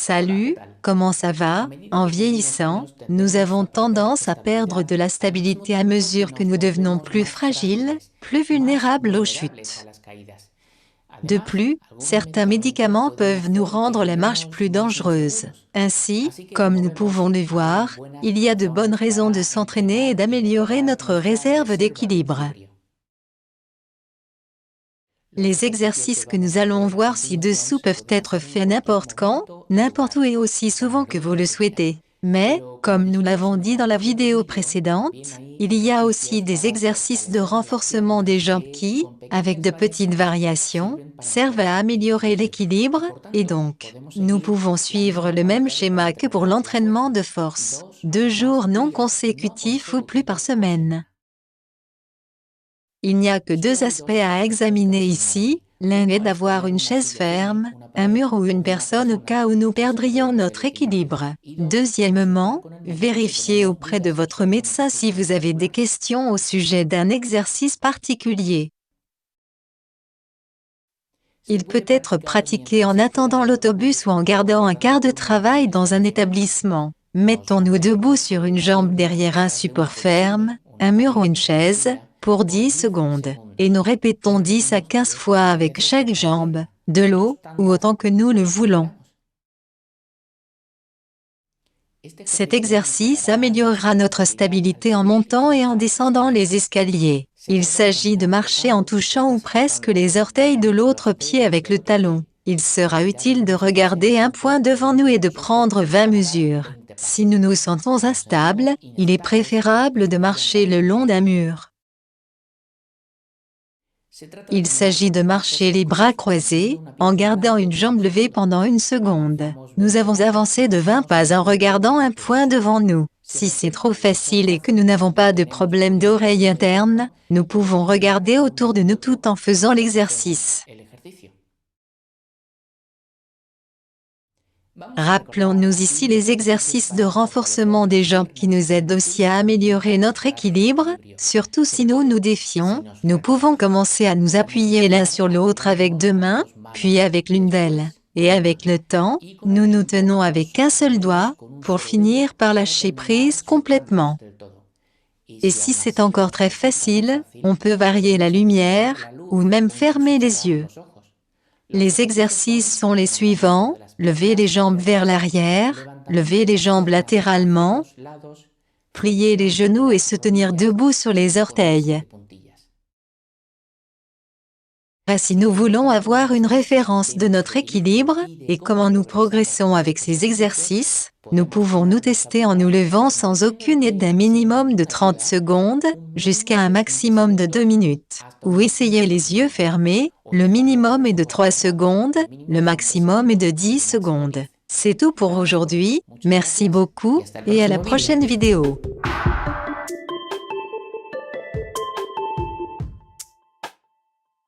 Salut, comment ça va? En vieillissant, nous avons tendance à perdre de la stabilité à mesure que nous devenons plus fragiles, plus vulnérables aux chutes. De plus, certains médicaments peuvent nous rendre la marche plus dangereuse. Ainsi, comme nous pouvons le voir, il y a de bonnes raisons de s'entraîner et d'améliorer notre réserve d'équilibre. Les exercices que nous allons voir ci-dessous peuvent être faits n'importe quand, n'importe où et aussi souvent que vous le souhaitez. Mais, comme nous l'avons dit dans la vidéo précédente, il y a aussi des exercices de renforcement des jambes qui, avec de petites variations, servent à améliorer l'équilibre, et donc, nous pouvons suivre le même schéma que pour l'entraînement de force, 2 jours non consécutifs ou plus par semaine. Il n'y a que 2 aspects à examiner ici, l'un est d'avoir une chaise ferme, un mur ou une personne au cas où nous perdrions notre équilibre. Deuxièmement, vérifiez auprès de votre médecin si vous avez des questions au sujet d'un exercice particulier. Il peut être pratiqué en attendant l'autobus ou en gardant un quart de travail dans un établissement. Mettons-nous debout sur une jambe derrière un support ferme, un mur ou une chaise, pour 10 secondes, et nous répétons 10 à 15 fois avec chaque jambe, de l'eau, ou autant que nous le voulons. Cet exercice améliorera notre stabilité en montant et en descendant les escaliers. Il s'agit de marcher en touchant ou presque les orteils de l'autre pied avec le talon. Il sera utile de regarder un point devant nous et de prendre 20 mesures. Si nous nous sentons instables, il est préférable de marcher le long d'un mur. Il s'agit de marcher les bras croisés, en gardant une jambe levée pendant 1 seconde. Nous avons avancé de 20 pas en regardant un point devant nous. Si c'est trop facile et que nous n'avons pas de problème d'oreille interne, nous pouvons regarder autour de nous tout en faisant l'exercice. Rappelons-nous ici les exercices de renforcement des jambes qui nous aident aussi à améliorer notre équilibre, surtout si nous nous défions. Nous pouvons commencer à nous appuyer l'un sur l'autre avec 2 mains, puis avec l'une d'elles. Et avec le temps, nous nous tenons avec un seul doigt, pour finir par lâcher prise complètement. Et si c'est encore très facile, on peut varier la lumière, ou même fermer les yeux. Les exercices sont les suivants: lever les jambes vers l'arrière, lever les jambes latéralement, plier les genoux et se tenir debout sur les orteils. Si nous voulons avoir une référence de notre équilibre, et comment nous progressons avec ces exercices, nous pouvons nous tester en nous levant sans aucune aide d'un minimum de 30 secondes, jusqu'à un maximum de 2 minutes. Ou essayer les yeux fermés, le minimum est de 3 secondes, le maximum est de 10 secondes. C'est tout pour aujourd'hui, merci beaucoup, et à la prochaine vidéo.